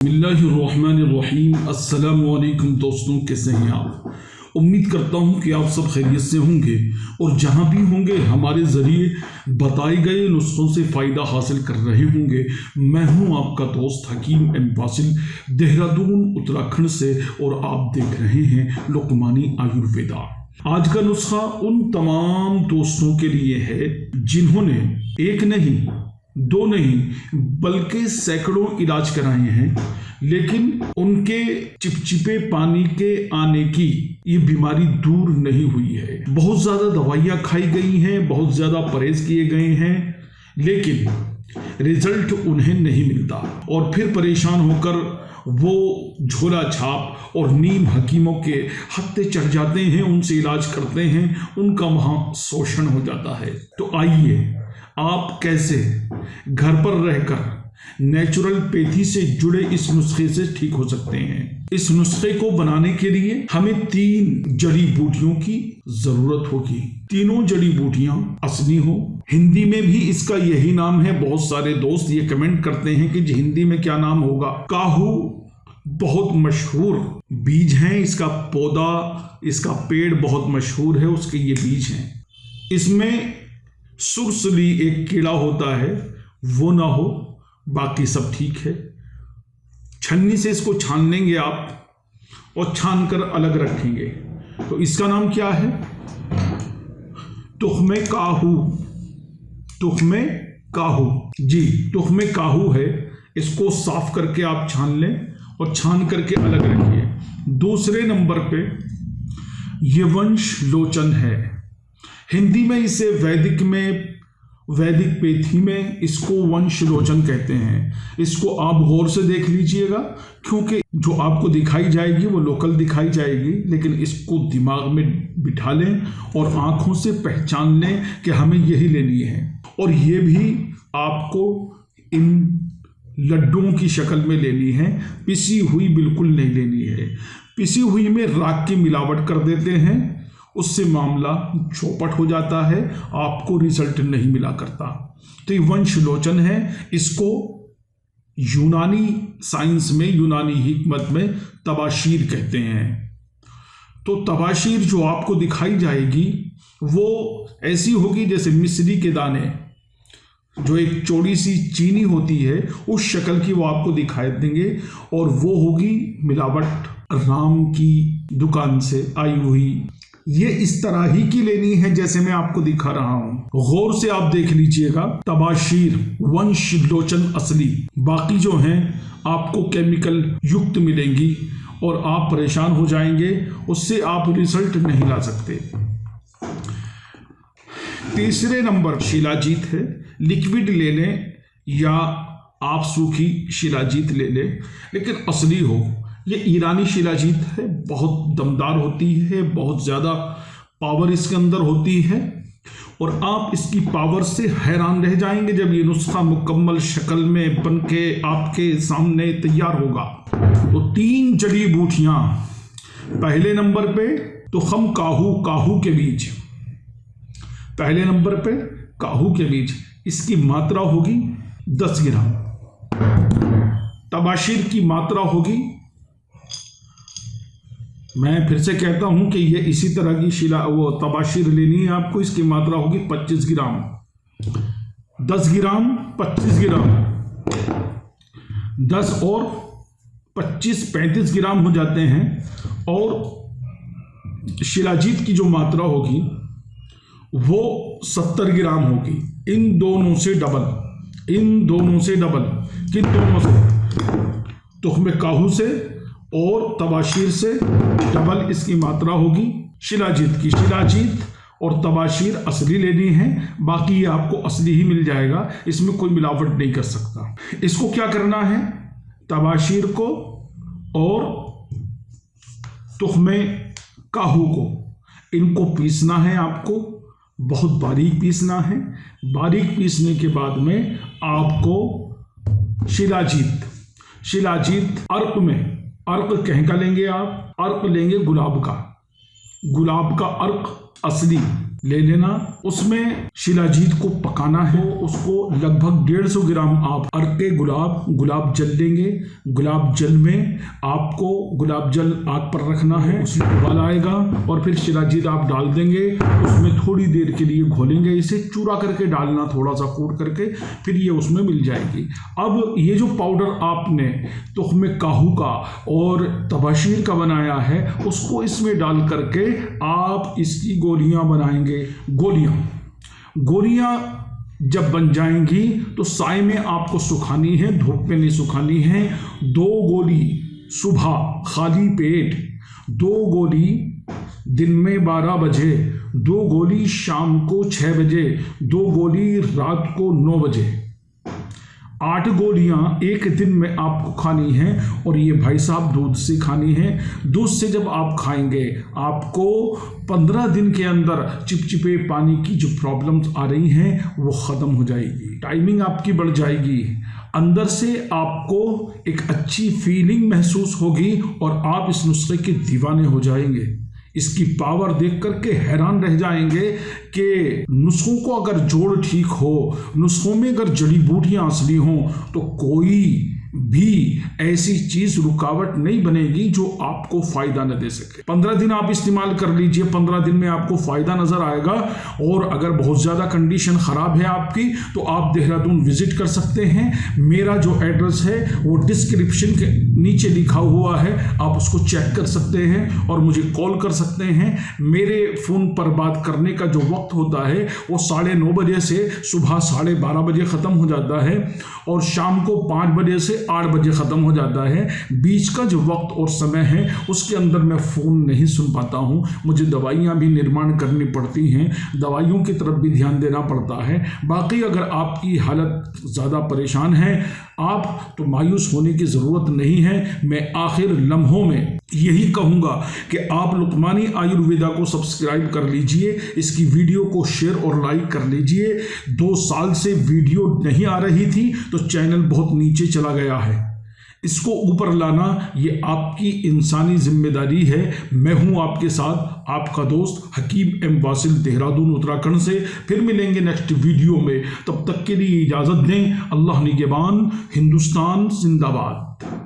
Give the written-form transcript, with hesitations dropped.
बिस्मिल्लाहिर्रहमानिर्रहीम। अस्सलामुअलैकुम दोस्तों, कैसे हैं आप? उम्मीद करता हूं कि आप सब खैरियत से होंगे और जहां भी होंगे हमारे ज़रिए बताए गए नुस्खों से फ़ायदा हासिल कर रहे होंगे। मैं हूं आपका दोस्त हकीम एम वासिल, देहरादून उत्तराखंड से, और आप देख रहे हैं लुकमानी आयुर्वेदा। आज का नुस्खा उन तमाम दोस्तों के लिए है जिन्होंने एक नहीं, दो नहीं, बल्कि सैकड़ों इलाज कराए हैं, लेकिन उनके चिपचिपे पानी के आने की ये बीमारी दूर नहीं हुई है। बहुत ज़्यादा दवाइयाँ खाई गई हैं, बहुत ज़्यादा परहेज किए गए हैं, लेकिन रिजल्ट उन्हें नहीं मिलता और फिर परेशान होकर वो झोला छाप और नीम हकीमों के हत्थे चढ़ जाते हैं, उनसे इलाज करते हैं, उनका वहाँ शोषण हो जाता है। तो आइए, आप कैसे घर पर रहकर नेचुरोपैथी से जुड़े इस नुस्खे से ठीक हो सकते हैं। इस नुस्खे को बनाने के लिए हमें 3 जड़ी बूटियों की जरूरत होगी। तीनों जड़ी बूटियां असली हो। हिंदी में भी इसका यही नाम है। बहुत सारे दोस्त ये कमेंट करते हैं कि हिंदी में क्या नाम होगा। काहू बहुत मशहूर बीज हैं, इसका पौधा, इसका पेड़ बहुत मशहूर है, उसके ये बीज हैं। इसमें सुरसली एक कीड़ा होता है, वो ना हो, बाकी सब ठीक है। छन्नी से इसको छान लेंगे आप और छान कर अलग रखेंगे। तो इसका नाम क्या है? तुख्मे काहू। तुख्मे काहू, जी, तुख्मे काहू है। इसको साफ करके आप छान लें और छान करके अलग रखिए। दूसरे नंबर पे ये वंश लोचन है। हिंदी में इसे वैदिक पैथी में इसको वंशलोचन कहते हैं। इसको आप गौर से देख लीजिएगा, क्योंकि जो आपको दिखाई जाएगी वो लोकल दिखाई जाएगी, लेकिन इसको दिमाग में बिठा लें और आंखों से पहचान लें कि हमें यही लेनी है। और ये भी आपको इन लड्डुओं की शक्ल में लेनी है, पिसी हुई बिल्कुल नहीं लेनी है। पिसी हुई में राख की मिलावट कर देते हैं, उससे मामला चौपट हो जाता है, आपको रिजल्ट नहीं मिला करता। तो ये वंशलोचन है। इसको यूनानी साइंस में, यूनानी हिकमत में तबाशीर कहते हैं। तो तबाशीर जो आपको दिखाई जाएगी वो ऐसी होगी जैसे मिश्री के दाने, जो एक चौड़ी सी चीनी होती है, उस शक्ल की वो आपको दिखाई देंगे, और वो होगी मिलावट राम की दुकान से आई हुई। ये इस तरह ही की लेनी है जैसे मैं आपको दिखा रहा हूं। गौर से आप देख लीजिएगा। तबाशीर वंशलोचन असली, बाकी जो हैं आपको केमिकल युक्त मिलेंगी और आप परेशान हो जाएंगे, उससे आप रिजल्ट नहीं ला सकते। तीसरे नंबर शिलाजीत है। लिक्विड ले लें या आप सूखी शिलाजीत ले लें, लेकिन असली हो। ये ईरानी शिलाजीत है, बहुत दमदार होती है, बहुत ज़्यादा पावर इसके अंदर होती है, और आप इसकी पावर से हैरान रह जाएंगे जब ये नुस्खा मुकम्मल शक्ल में बन के आपके सामने तैयार होगा। तो 3 जड़ी बूटियाँ। पहले नंबर पे तुखम काहू, काहू के बीज। पहले नंबर पे काहू के बीज, इसकी मात्रा होगी 10 ग्राम। तबाशीर की मात्रा होगी, मैं फिर से कहता हूं कि ये इसी तरह की तबाशीर लेनी है आपको। इसकी मात्रा होगी 25 ग्राम। 10 ग्राम, 25 ग्राम, 10 और 25 35 ग्राम हो जाते हैं। और शिलाजीत की जो मात्रा होगी वो 70 ग्राम होगी। इन दोनों से डबल, किन दोनों से? तुख्मे काहू से और तबाशीर से डबल इसकी मात्रा होगी शिलाजीत की। शिलाजीत और तबाशीर असली लेनी है, बाकी ये आपको असली ही मिल जाएगा, इसमें कोई मिलावट नहीं कर सकता। इसको क्या करना है? तबाशीर को और तुख्मे काहू को, इनको पीसना है आपको, बहुत बारीक पीसना है। बारीक पीसने के बाद में आपको शिलाजीत अर्क में, अर्क कहीं का लेंगे आप? अर्क लेंगे गुलाब का अर्क असली, ले लेना। उसमें शिलाजीत को पकाना है। तो उसको लगभग 150 ग्राम आप अर्क गुलाब जल लेंगे। गुलाब जल में आपको गुलाब जल आग पर रखना है, उसमें उबाल आएगा और फिर शिलाजीत आप डाल देंगे। उसमें थोड़ी देर के लिए घोलेंगे। इसे चूरा करके डालना, थोड़ा सा कूट करके, फिर ये उसमें मिल जाएगी। अब ये जो पाउडर आपने तुख्मे काहू का और तबाशीर का बनाया है, उसको इसमें डाल करके आप इसकी गोलियां बनाएंगे। गोलियां जब बन जाएंगी तो साए में आपको सुखानी है, धूप में नहीं सुखानी है। 2 गोली सुबह खाली पेट, 2 गोली दिन में 12 बजे, 2 गोली शाम को 6 बजे, 2 गोली रात को 9 बजे। 8 गोलियां एक दिन में आपको खानी हैं और ये भाई साहब दूध से खानी है। दूध से जब आप खाएंगे आपको 15 दिन के अंदर चिपचिपे पानी की जो प्रॉब्लम्स आ रही हैं वो ख़त्म हो जाएगी। टाइमिंग आपकी बढ़ जाएगी। अंदर से आपको एक अच्छी फीलिंग महसूस होगी और आप इस नुस्खे के दीवाने हो जाएंगे। इसकी पावर देख करके हैरान रह जाएंगे कि नुस्खों को अगर जोड़ ठीक हो, नुस्खों में अगर जड़ी बूटियां असली हों, तो कोई भी ऐसी चीज रुकावट नहीं बनेगी जो आपको फायदा न दे सके। 15 दिन आप इस्तेमाल कर लीजिए, 15 दिन में आपको फायदा नजर आएगा। और अगर बहुत ज्यादा कंडीशन खराब है आपकी तो आप देहरादून विजिट कर सकते हैं। मेरा जो एड्रेस है वो डिस्क्रिप्शन के नीचे लिखा हुआ है, आप उसको चेक कर सकते हैं और मुझे कॉल कर सकते हैं। मेरे फोन पर बात करने का जो वक्त होता है वो 9:30 बजे से सुबह 12:30 बजे खत्म हो जाता है और शाम को 5 बजे से 8 बजे ख़त्म हो जाता है। बीच का जो वक्त और समय है उसके अंदर मैं फ़ोन नहीं सुन पाता हूँ। मुझे दवाइयाँ भी निर्माण करनी पड़ती हैं, दवाइयों की तरफ भी ध्यान देना पड़ता है। बाकी अगर आपकी हालत ज़्यादा परेशान है आप, तो मायूस होने की ज़रूरत नहीं है। मैं आखिर लम्हों में यही कहूँगा कि आप लुकमानी आयुर्वेदा को सब्सक्राइब कर लीजिए, इसकी वीडियो को शेयर और लाइक कर लीजिए। 2 साल से वीडियो नहीं आ रही थी तो चैनल बहुत नीचे चला गया है। इसको ऊपर लाना ये आपकी इंसानी जिम्मेदारी है। मैं हूँ आपके साथ, आपका दोस्त हकीम एम वासिल, देहरादून उत्तराखंड से। फिर मिलेंगे नेक्स्ट वीडियो में, तब तक के लिए इजाज़त दें। अल्लाह निगहबान। हिंदुस्तान जिंदाबाद।